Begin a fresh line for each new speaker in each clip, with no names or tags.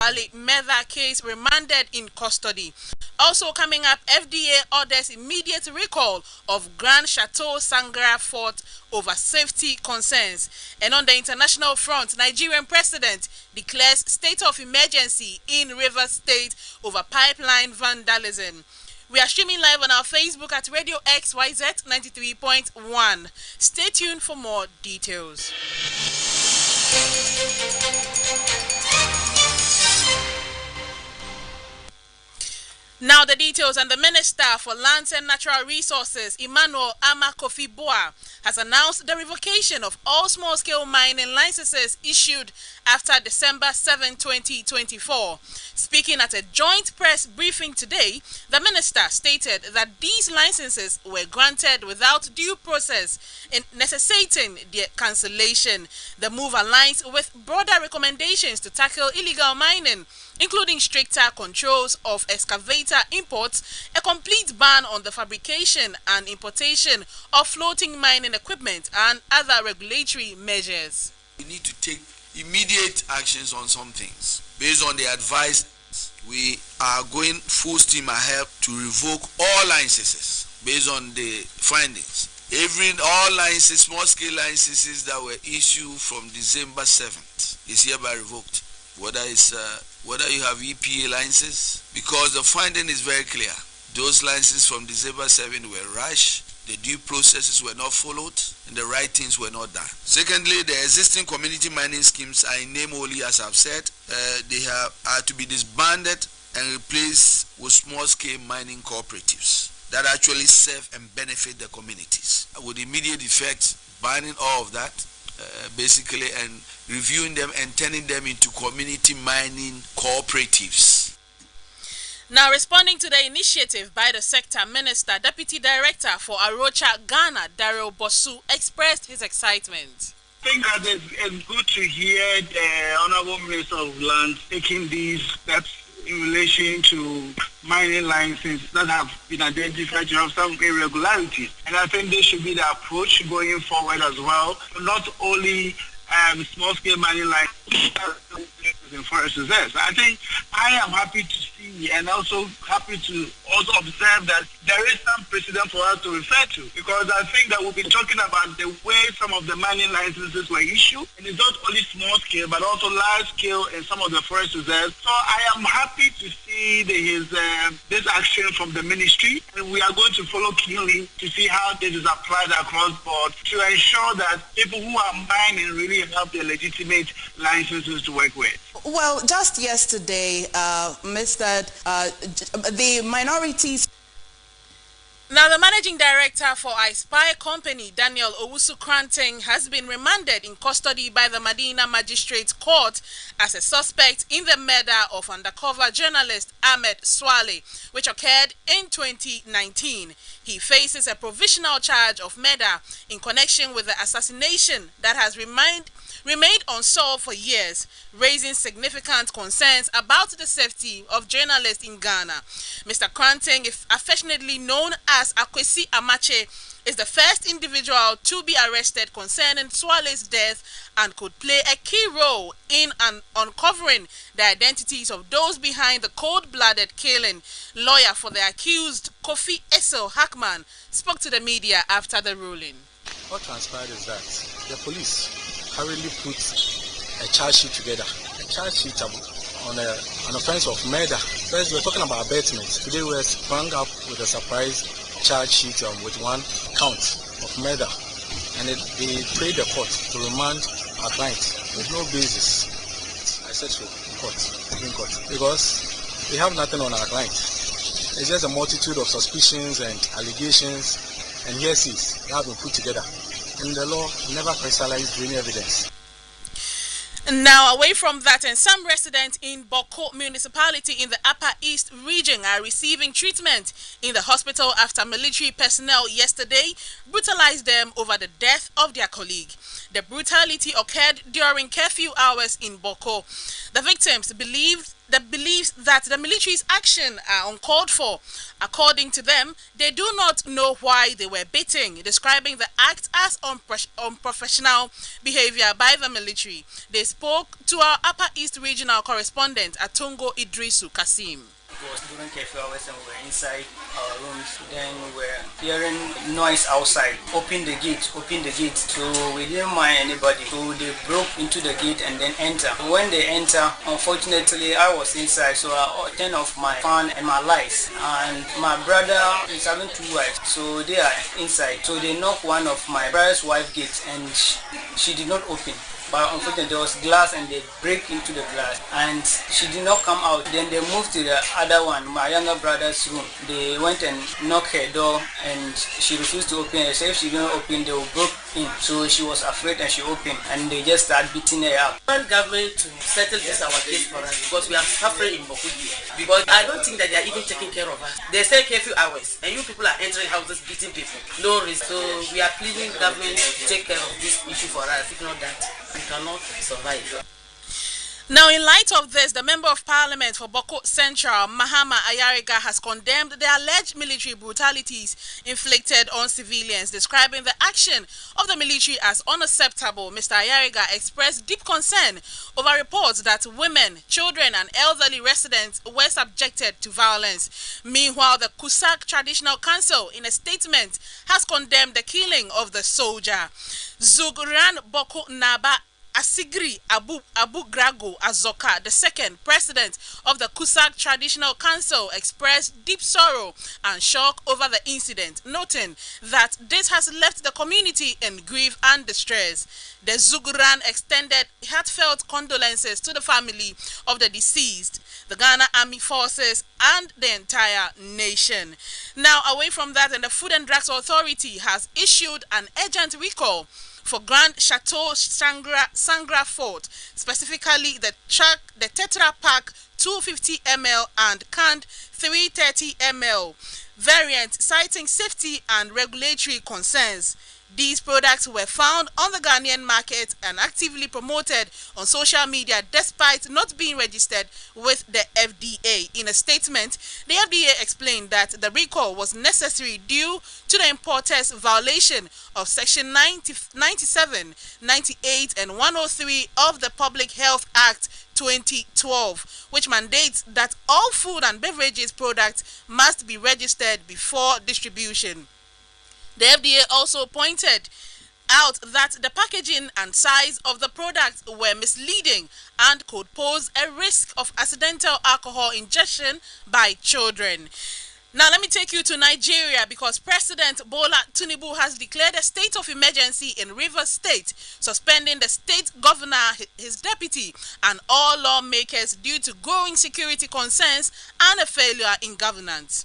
Swale Medha case remanded in custody. Also coming up, FDA orders immediate recall of Grand Chateau Sangra Fort over safety concerns. And on the international front, Nigerian president declares state of emergency in Rivers State over pipeline vandalism. We are streaming live on our Facebook at Radio XYZ 93.1. Stay tuned for more details. Now the details, and the Minister for Lands and Natural Resources, Emmanuel Amakofi-Boa, has announced the revocation of all small-scale mining licenses issued after December 7, 2024. Speaking at a joint press briefing today, the minister stated that these licenses were granted without due process, necessitating their cancellation. The move aligns with broader recommendations to tackle illegal mining, including stricter controls of excavator imports, a complete ban on the fabrication and importation of floating mining equipment, and other regulatory measures.
We need to take immediate actions on some things. Based on the advice, we are going full steam ahead to revoke all licenses based on the findings. All licenses, small-scale licenses that were issued from December 7th is hereby revoked. Whether you have EPA licenses, because the finding is very clear. Those licenses from December 7 were rushed, the due processes were not followed, and the right things were not done. Secondly, the existing community mining schemes are in name only, as I've said. They are to be disbanded and replaced with small-scale mining cooperatives that actually serve and benefit the communities. With immediate effect, banning all of that, basically, and reviewing them and turning them into community mining cooperatives.
Now, responding to the initiative by the sector minister, Deputy Director for Arocha Ghana, Daryl Bosu, expressed his excitement.
I think that it's good to hear the Honorable Minister of Land taking these steps in relation to mining licenses that have been identified to have some irregularities. And I think this should be the approach going forward as well. Not only small-scale mining licenses in forest reserves. I think I am happy to see and also happy to also observe that there is some precedent for us to refer to, because I think that we've been talking about the way some of the mining licenses were issued, and it's not only small scale but also large scale in some of the forest reserves. So I am happy to see this action from the ministry, and we are going to follow keenly to see how this is applied across board to ensure that people who are mining really have their legitimate licenses to work with.
Well, just yesterday, the minorities.
Now, the managing director for I Spy Company, Daniel Owusu-Kranting, has been remanded in custody by the Medina Magistrate Court as a suspect in the murder of undercover journalist Ahmed Swale, which occurred in 2019. He faces a provisional charge of murder in connection with the assassination that has remained unsolved for years, raising significant concerns about the safety of journalists in Ghana. Mr. Kranting, affectionately known as Akwesi Amache, is the first individual to be arrested concerning Swale's death and could play a key role in uncovering the identities of those behind the cold-blooded killing. Lawyer for the accused, Kofi Esel Hackman, spoke to the media after the ruling.
What transpired is that the police hurriedly put a charge sheet together, on an offense of murder. First, we're talking about abatement. Today, we sprung up with a surprise charge sheet with one count of murder, and they prayed the court to remand our client with no basis. I said so in court, because we have nothing on our client. It's just a multitude of suspicions and allegations and hearsays that have been put together, and the law never crystallized any evidence.
Now, away from that, and some residents in Boko municipality in the Upper East region are receiving treatment in the hospital after military personnel yesterday brutalized them over the death of their colleague. The brutality occurred during curfew hours in Boko. The victims believed the beliefs that the military's action are uncalled for. According to them, they do not know why they were beating, describing the act as unprofessional behavior by the military. They spoke to our Upper East Regional correspondent, Atungo Idrisu Kasim.
It was during curfew hours and we were inside our rooms. Then we were hearing noise outside. Open the gate. So we didn't mind anybody. So they broke into the gate and then enter. When they enter, unfortunately, I was inside. So I turned off my fan and my lights. And my brother is having 2 wives. So they are inside. So they knocked one of my brother's wife gate and she did not open. But unfortunately there was glass and they break into the glass and she did not come out. Then they moved to the other one, my younger brother's room. They went and knocked her door and she refused to open. They said if she didn't open, they would break in. So she was afraid and she opened and they just started beating her up.
I want government to settle this our case for us because we are suffering in Bokudi. Because I don't think that they are even taking care of us. They say curfew hours and you people are entering houses beating people. No risk. So we are pleading government to take care of this issue for us. If not that, we cannot survive.
Now, in light of this, the Member of Parliament for Boko Central, Mahama Ayariga, has condemned the alleged military brutalities inflicted on civilians, describing the action of the military as unacceptable. Mr. Ayariga expressed deep concern over reports that women, children, and elderly residents were subjected to violence. Meanwhile, the Kusak Traditional Council, in a statement, has condemned the killing of the soldier. Zugran Boko Naba Asigri Abu Grago Azoka, the second president of the Kusak Traditional Council, expressed deep sorrow and shock over the incident, noting that this has left the community in grief and distress. The Zuguran extended heartfelt condolences to the family of the deceased, the Ghana Army Forces, and the entire nation. Now, away from that, and the Food and Drugs Authority has issued an urgent recall for Grand Chateau Sangra Fort, specifically the Tetra Pak 250 ml and canned 330 ml variant, citing safety and regulatory concerns. These products were found on the Ghanaian market and actively promoted on social media despite not being registered with the FDA. In a statement, the FDA explained that the recall was necessary due to the importer's violation of Section 97, 98, and 103 of the Public Health Act 2012, which mandates that all food and beverages products must be registered before distribution. The FDA also pointed out that the packaging and size of the products were misleading and could pose a risk of accidental alcohol ingestion by children. Now, let me take you to Nigeria because President Bola Tinubu has declared a state of emergency in Rivers State, suspending the state governor, his deputy, and all lawmakers due to growing security concerns and a failure in governance.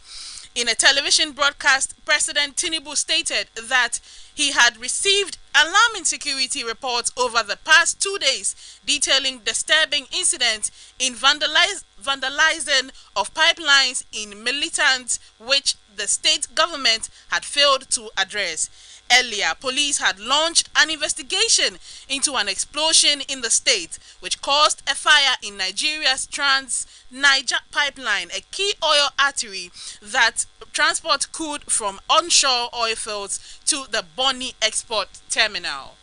In a television broadcast, President Tinubu stated that he had received alarming security reports over the past 2 days detailing disturbing incidents in vandalizing of pipelines in militants which the state government had failed to address. Earlier, police had launched an investigation into an explosion in the state, which caused a fire in Nigeria's Trans-Niger pipeline, a key oil artery that transports crude from onshore oil fields to the Bonny export terminal.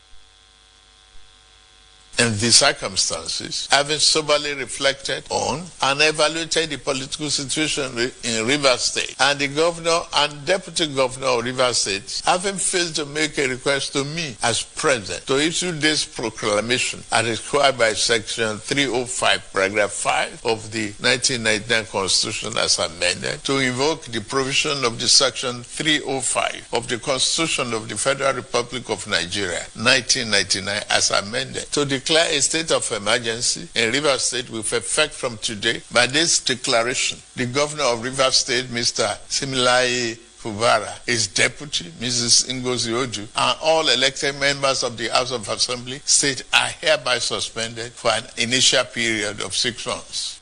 In these circumstances, having soberly reflected on and evaluated the political situation in Rivers State, and the governor and deputy governor of Rivers State, having failed to make a request to me as president to issue this proclamation as required by Section 305, paragraph 5 of the 1999 Constitution as amended, to invoke the provision of the Section 305 of the Constitution of the Federal Republic of Nigeria, 1999 as amended, to declare a state of emergency in Rivers State with effect from today. By this declaration, the governor of Rivers State, Mr. Similaye Fubara, his deputy, Mrs. Ngozi Oju, and all elected members of the House of Assembly State are hereby suspended for an initial period of 6 months.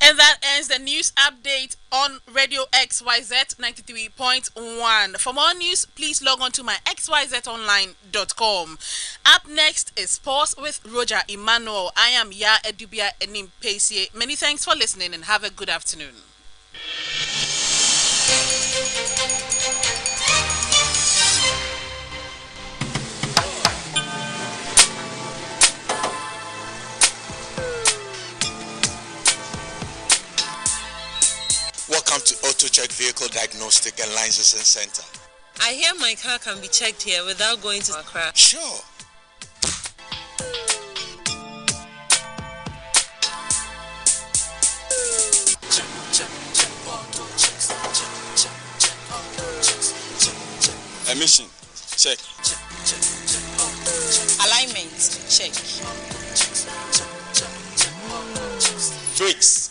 And that ends the news update on Radio XYZ 93.1. For more news, please log on to my xyzonline.com. Up next is Sports with Roger Emmanuel. I am Ya Edubia Enim Pesie. Many thanks for listening and have a good afternoon.
Welcome to AutoCheck Vehicle Diagnostic and Licensing Center.
I hear my car can be checked here without going to Accra.
Sure. Emission, check.
Alignment, check.
Brakes,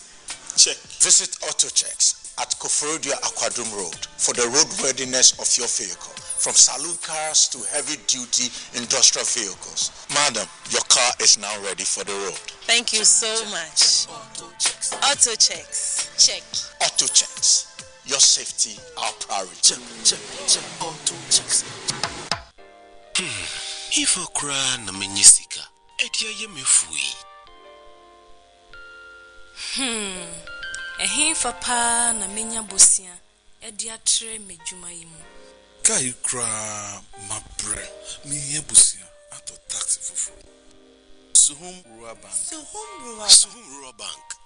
check. Visit AutoChecks at Koforidua Aquadum Road for the roadworthiness of your vehicle, from saloon cars to heavy-duty industrial vehicles. Madam, your car is now ready for the road.
Thank you so much. AutoChecks, check.
AutoChecks, your safety, our priority.
AutoChecks. If I cry na menyisika, edia ye mefui.
Ehin fa na menya bosia edia tre medjuma yimu.
Kai kra mabre mi ye bosia ato taxi fufu. Suhum Rural Bank.
Suhum Rural Bank.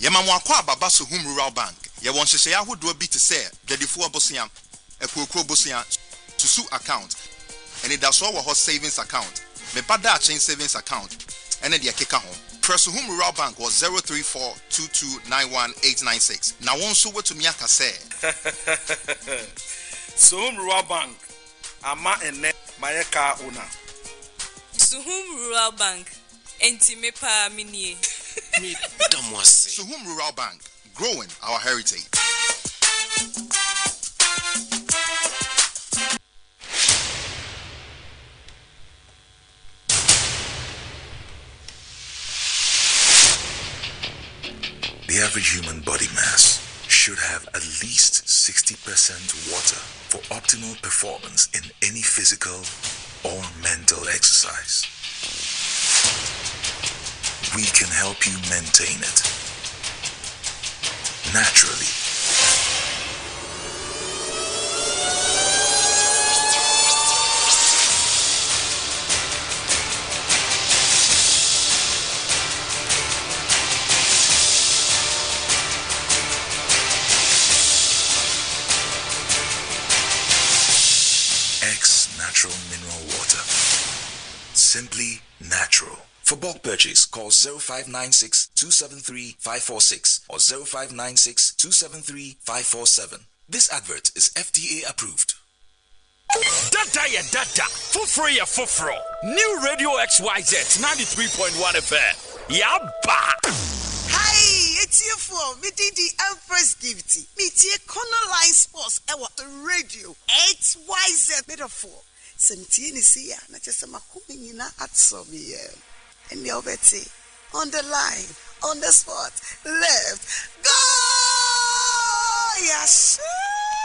Yemamwa kwa baba Suhum Rural Bank. Ye won hwehwe ahodo bi te se dwadifo obosia, ekokro bosia, susu account. And it does all our savings account. Me bada chain savings account. And then the keka home. Press Suhum Rural Bank was 034229186. Now one so what to me aka say.
Suhum Rural Bank. Ama ene mayeka una.
Suhum Rural Bank. Enti me pa minie.
Me damwase.
Suhum Rural Bank, growing our heritage.
The average human body mass should have at least 60% water for optimal performance in any physical or mental exercise. We can help you maintain it naturally. Natural mineral water. Simply natural. For bulk purchase, call 0596-273-546 or 0596-273-547. This advert is FDA approved.
Data ya data. Fufro. New Radio XYZ 93.1 FM. Yabba.
Hi, it's here for me the Empress Gift. Me tie Corner Line Sports radio XYZ metaphor. Semtini siya na chesa makumi nyina atsobi and the obeti on the line, on the spot, left, go! Yes!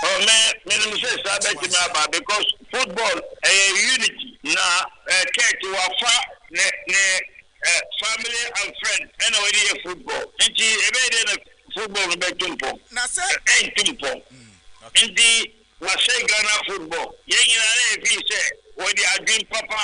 Oh man, me say sabeti me about because football unity na care to wafa ne family and friends and already football. Nti ebe de football no be tumpo. Na say tumpo. Nti Masai Ghana football. Yengi na fi say when the dream papa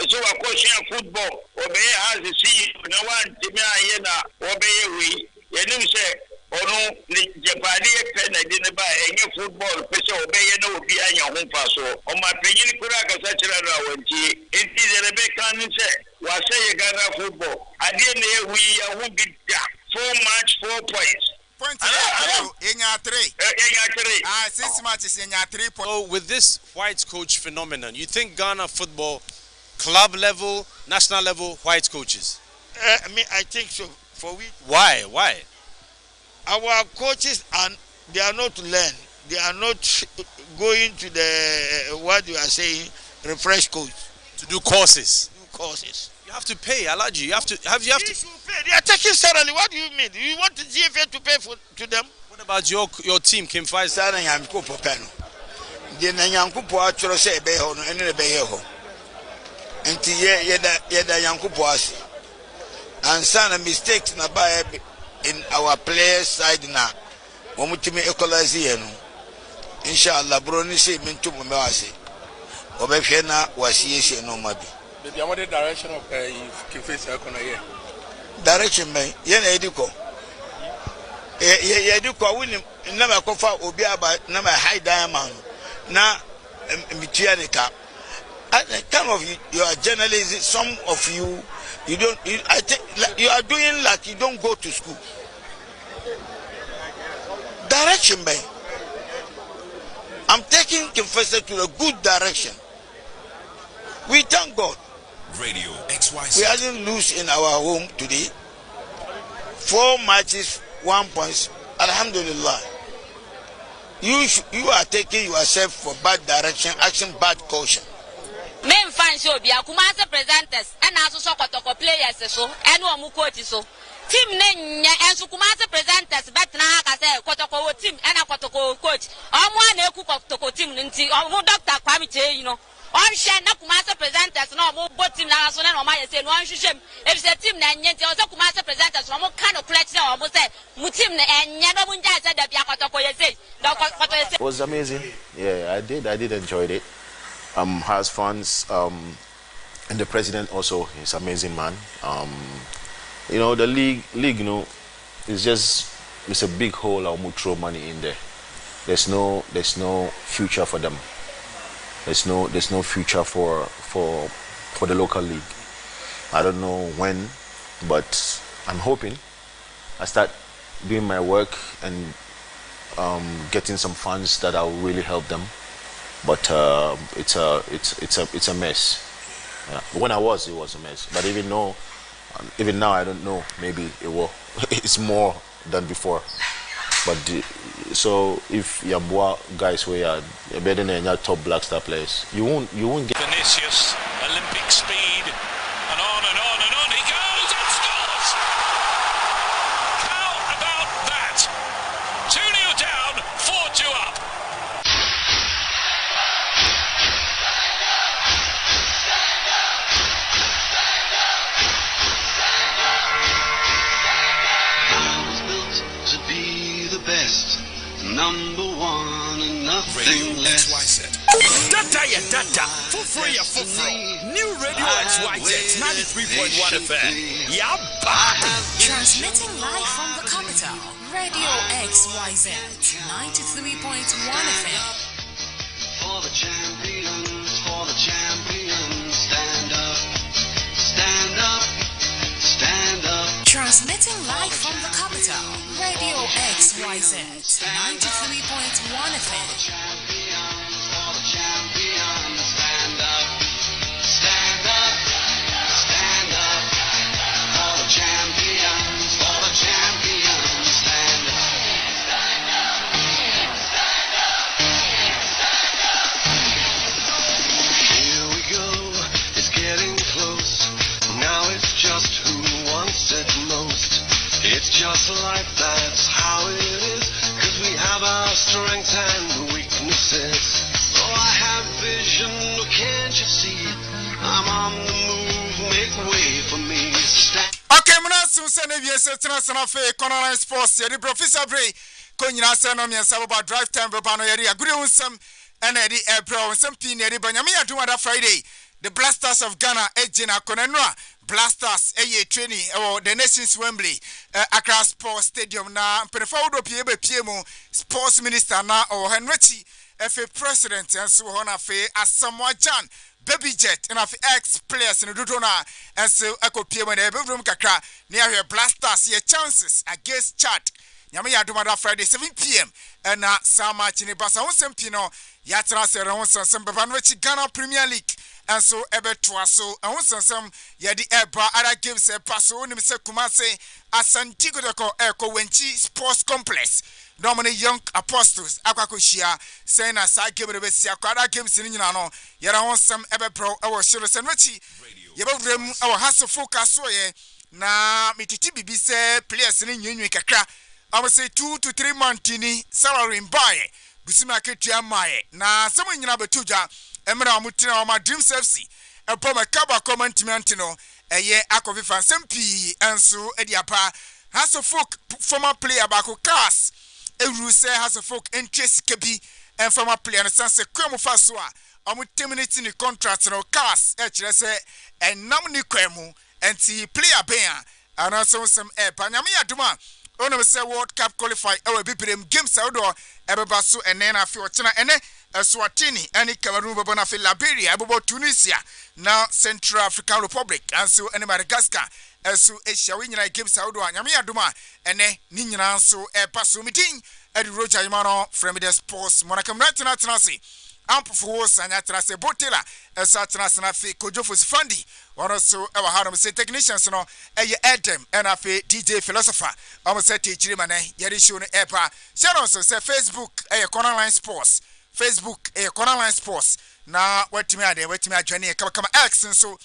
so a question football obey has the see na one team aye na obey we yenim say onu ni Japan pen na di ne ba enye football pese obey na obi anya ho fa so o ma penyin kura ka sa kira na wanti enti de Rebecca ni say wa say Ghana football ade na ewi ya hu bi da 4 match 4 points.
Hello, Enya 3.
Enya 3.
6 matches, Enya 3 points.
So with this white coach phenomenon, you think Ghana football, club level, national level, white coaches?
I think so. For we.
Why?
Our coaches they are not learn. They are not going to the what you are saying, refresh coach.
To do courses. You have to pay, Alaji. You have to pay.
They are taking salary. What do you mean? You want the GFA to pay to them?
What about your team, Kim Faiz?
Sana yanko popeno. Je na yanko po atworo se ebe ho no ene ebe ye ho. Enti yeda yanko po ase. And some mistakes na ba in our players side na. Omutimi equalize ye no. Inshallah bro ni se mintu mo me wase. Obehwe na wasiye no mabi.
The other direction of Kife's economy.
Direction man, yena ediko. Ediko win never cover obi aba na my high diamond. Na mitianika. Kind of you are journalists, some of you don't I think you are doing like you don't go to school. Direction man. I'm taking Confessor to a good direction. We thank God.
Radio XYZ.
We hasn't lose in our home today. 4 matches, 1 point. Alhamdulillah. You are taking yourself for bad direction, action, bad caution.
Men fan show be Kumasi presenters and also Sokotoko players so and one coach so. Team Nenya and Kumasi presenters, but now I say Kotoko team and a Kotoko coach. I'm one Kotoko team or Dr. Kwame, you know. On share na Kumasi presenters no more team na so na my say no hwehwem if the team na nyenti o so Kumasi presenters no mo kind of clutch na o mo say mu team na enya no mo nja say da bia kotoko ye say da kotoko ye say.
It was amazing. Yeah, I did enjoy it. Has fans and the president also is amazing man. You know the league you know it's a big hole or throw money in there. There's no future for them. There's no future for the local league. I don't know when, but I'm hoping I start doing my work and getting some funds that will really help them. But it's a mess. Yeah. When it was a mess. But even now I don't know. Maybe it's more than before. But so if Yambua guys were better than your top Black Star players, you won't get
Vinicius, Olympic speed, and on he goes and scores! How about that? 2-0 down, 4-2 up.
Best, number one and nothing less.
Data, for free. New Radio XYZ 93.1 FM. Yabba!
Transmitting live from the capital, Radio XYZ 93.1 FM.
For the champions, stand up, stand up, stand up.
Transmitting live from the capital, Radio XYZ 93.1 FM.
Stand up, stand up, stand up. For the champions, stand up. Here we go, it's getting close. Now it's just who wants it most. It's just life, that's how it is. 'Cause we have our strengths and weaknesses. Oh, I have vision, oh, can't you see? I'm on the move, make way for me.
Okay, muna sunse ne wiese tena fe Econoline Sports. Yedi Professor Bray ko nyina se no miensa about drive time baba no yedi agure unsam ena yedi ebra unsam pin yedi banyame aduma da Friday. The Blasters of Ghana ejina konenwa Blasters training the Nations Wembley Accra Sports Stadium na mperefa wodo pie be pie mu sports minister na Henry FA president and so on afe Asamoah Gyan Baby Jet and afe ex players in dodo na and so eko pie mu na ebrum kakra near Blasters ye chances against Chad nyame ya domada Friday 7 p.m. and na sama chini basa wonsem pino ya transfer wonsem beba no chi Ghana Premier League. And so ebetua so and wonsem yedi eba other games paso onim se Kumasi Asantigo deko eko wenchi sports complex normally Young Apostles akwakoshia saying na sa game besia kwada games ni nyina no yera wonsem ebepro ewo shiro senwechi radio yebawrem awo hasofo kasoye na mititi bibi se players ni nyenwe kakra am say 2 to 3 months ni salary mbaye busima ketua maye na semo nyina betuja emra amutina o ma Dreams FC epoma kaba comment no eye akovifa sempi enso ediapa hasofo former player bako cars ewru se hasofo interest kebi and former player no sanse kwemu faso a omu terminate ni contract no cars kire se enam ni kwemu enti player ben ana so some nyame aduma ono se World Cup qualify ewe bibirem games awdo ebeba so ene na afi ochena ene Eswatini ani Cameroon bebo na fi Liberia ebobo Tunisia na Central African Republic anso ene Madagascar esu Asia we nyina games awdo nyame aduma ene ni nyina so paso meeting edi Roger Imano from the sports monakam na tenase ampofo sanya tenase botela esa tenase na fi Kojofos Fandi one so ewa hanom say technicians no eye Edem and afi DJ Philosopher am say teachiri mane yeri show no epa share so say Facebook eye Cornerline Sports Facebook Cornerline Sports na wetimi ade wetimi adwane kama X so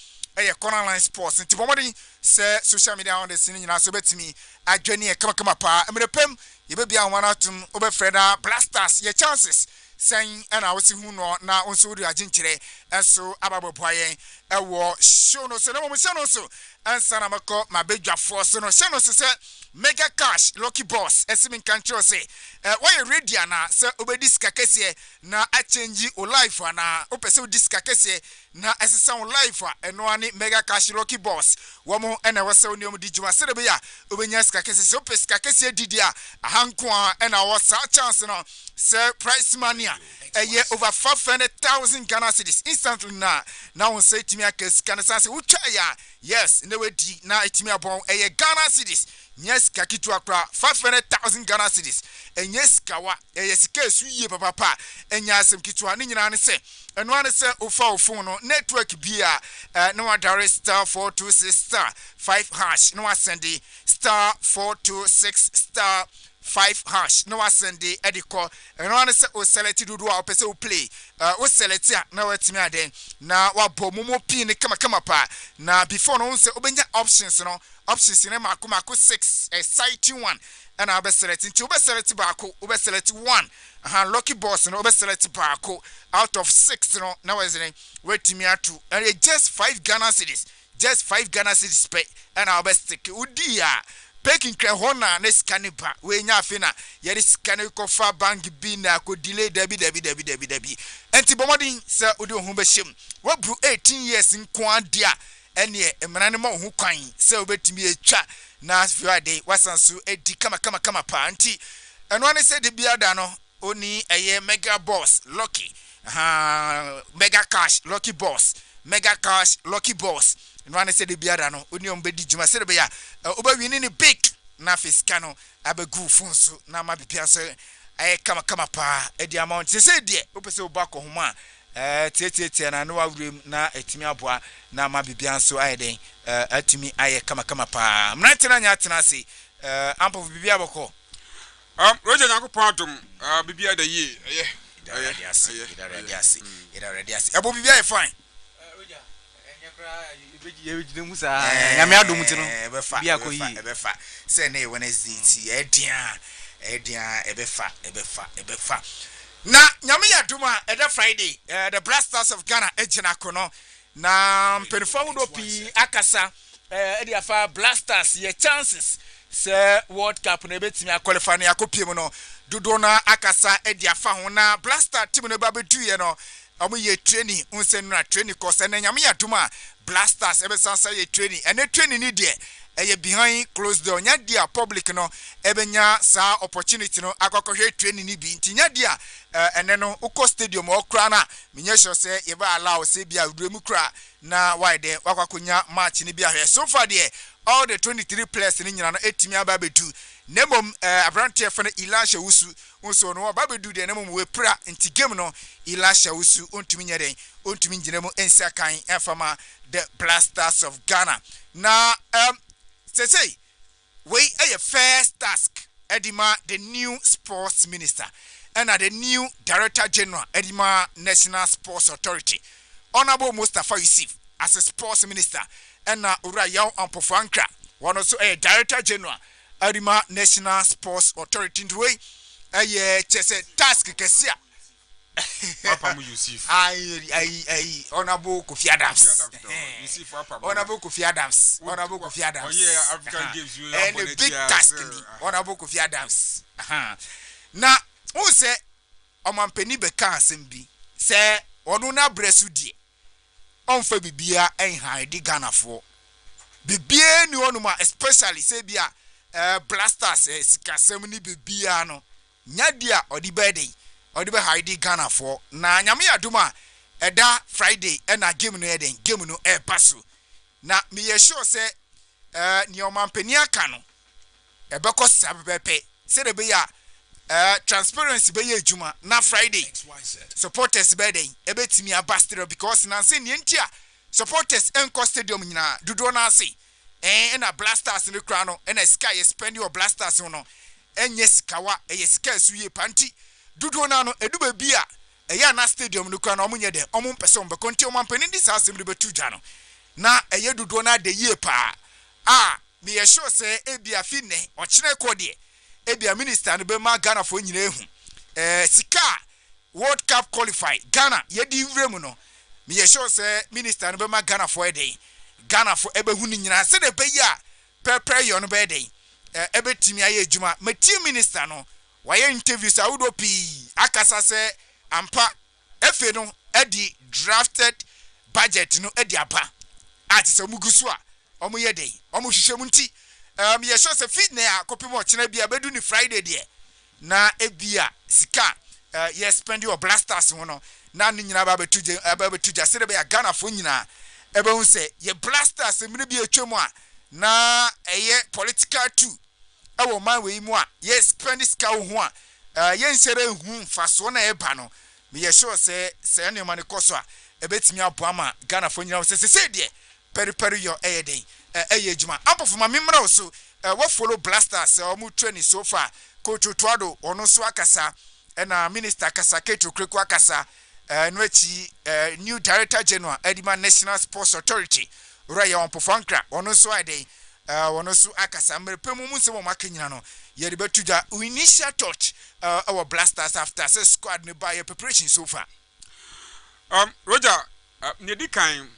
Cornerline Sports nti bomodi say social media on the scene nyina so betimi adwane kama pa emrepem yebebia wanatum obefreda Blasters ye chances sen ana wosi hu no na onso ri aginkire enso ababoboyen ewo show no so na mo show no so ansa na mako mabedwafo so no show no so say Mega Cash Lucky Boss esimin country say why ready na say obedi sika kese na a change o life na opese diska kese na esesa o life eno ani Mega Cash Lucky Boss wo mo ena wo se oni om di juma se de be ya obenya sika kese so opese sika kese didi a ahanko a ena wo sa chance no say price mania eye over 500,000 Ghana cedis instantly na won say timi akasika na say utwa ya yes na we di na etimi abon eye Ghana cedis yes kakitu akra 500,000 Ghana cedis yes kawa yes kesu yie papa enya asem kitu ani nyina ne se eno ane se ofa phone no network bia no wa direct star 426 star 5 hash no wa send star 426 star 5 hash no wa send ediko eno ane se o select dudu a opese o play o select na watimi aden na wa bomomo pin kama pa na before no se obenya options no options ne mako 6 exciting one and I be select into be select baako be select one Lucky Boss no be select baako out of 6 no now is it wait me atu and just 5 Ghana cedis just 5 Ghana cedis pay and I be stick udia peking kre hona ne scan ba we nya afina ye de scan ko fa bank bi na ko delay dabi enti bomodin se odi ohun be shem we bru 18 years nko adia ene emrane ma ohun kwan se obetimi etwa na Friday wasansu edi kama pa anti eno ane se de biada no oni eye Mega Boss Lucky Mega Cash Lucky Boss Mega Cash Lucky Boss eno ane se de biada no oni ombedi juma se de be ya oba wini ni big na fiska no abegu funsu na mabipia se eye kama pa edi amount se de opese obako homa tie na no awrem na etimi aboa na mabibia so ayeden atimi aye kama pa mnatena nya atena se ampo bibia boko
Roger Yakupon adum bibia da ye
ida ready as ebo bibia e fine
Roger enyakra ye bejide musa nyame adum ti no bia ko yi
ebefa se na Wednesday ti edian ebefa na nyame yaduma eda Friday the Blasters of Ghana ejina kono na mpenfo do pi akasa edi afa Blasters ye chances se World Cup na betimi qualify na yakopiem no dodo na akasa edi afa ho na Blaster team no ba bedu ye no omo ye training unse no training course na nyame yaduma Blasters ebesansa ye training ene training ni de eye behind closed door nya dia public no ebenya sa opportunity no akokɔhwe training ni bi ntinya dia ene no uko stadium okra na menye sure say ye ba allow say bia udremu kra na wide wakwakonya match ni bia hwe so far there all the 23 players ni nyina no etimi ababedu nemom abrantie fa na Elisha Wusu unso no ababedu de nemom we pra nti game no Elisha Wusu ontumi nyeden ontumi nginemu ensa kan efama the Blasters of Ghana na say we a first task Edima the new sports minister and the new director general Edima National Sports Authority Honorable Mustafa Yusuf as a sports minister ɛna ura yaw ampofankra one also a director general Arima National Sports Authority way chese task kesia
Papa mu Yusuf
ai honorable Kofi Adams honorable Kofi Adams
oh yeah African Games you
and a big task honorable Kofi Adams na who say omampani beka asem bi say onu na bresu die onfa bibia enhan di Ghana for bibia ni onuma especially say bia blasters sikasem ni bibia no nyadia odi bede odi be hide Ghana for na nyame aduma eda Friday na game no eden game no e paso na me ye sure say ni omampani aka no e be ko sabepe say de be ya transparency be ye juma na Friday supporters be den e betimi abastere because na say ni ntia supporters enko stadium nyina dudo na say na blasters ni kra no na sky spend your blasters no enye sikawa sika suye panti dudo na no eduba bia ya na stadium ni kra no omunye de omun pese ombe konti omampani di sa asem de betuja no na eye dudo na de ye pa me ye sure say ebia finne ochire kodie ebia minister no be ma Ghana for nyina ehu sika World Cup qualify Ghana yedi wremu no me ye sure say minister no be ma Ghana for eden Ghana for ebe hu ni nyina se de be ya prepare yo no be eden ebe timi aye adwuma meti minister no waye interviews awudo pi akasa se ampa efe no edi drafted budget no edi apa ati se mugusu a omo ye den omo hwehwem nti me sure say fit na akopimo chena bia bedu ni Friday de na ebia sika yes spend your blasters no na ni nyina ba betuja se de be Ghana fo nyina ebe hu se ye blasters mini bi atwam a na eye political too ewo man we mu a yes spend sika ho a ye nsere hu faso na eba no me sure say ne man koso a ebetimi aboa ma Ghana fo nyina se de peri yo den juma ampofoma memra so we follow blasters omu training so far coach Tuado ono so akasa na minister kasa Keto Kreku akasa no echi new director general Edima National Sports Authority Raya Ompofankra ono so ade ono so akasa mrepemu munse mo makanyina no ye de betuja initial thought our blasters after say squad ne by preparation so far
Roger Nedikan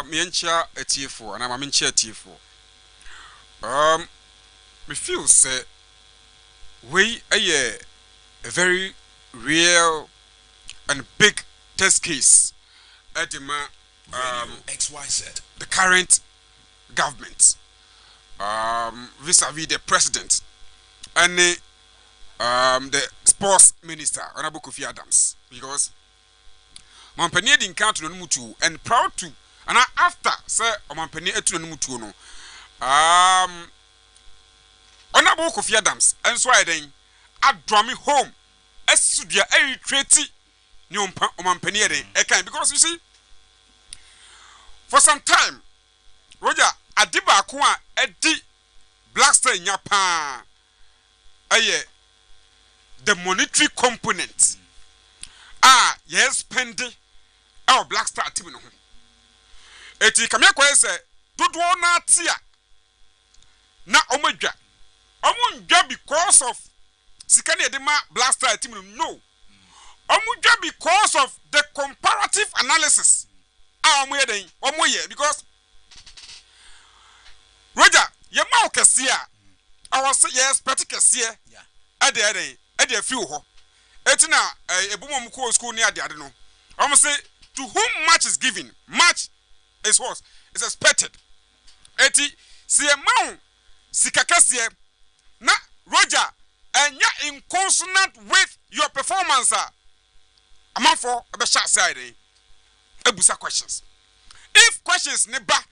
miencha etiefo na mamencha etiefo me feel say we a very real and big test case at the XYZ the current government vis-a-vis the president and the sports minister Honorable Kofi Adams because Mampani din count no mutu and proud to and after say Mampani etu no mutu no Honorable Kofi Adams and so I then draw me home esudia treaty ni Mampani den e because you see for some time Roger adiba ko a edi Blackstar nyapa aye the monetary component yes spending our Blackstar team no eti kamia kwa se dodo na tia na omadwa because of sikani edema Blackstar team no omudwa because of the comparative analysis omuyeden omuye because Roger ye ma okesia our say yes particular ade few ho etina ebumom ko school ni ade no say to whom much is given much is what is expected eti see ma sikakasie na Roger enya in consonant with your performance among for a side ebusa questions if questions ne ba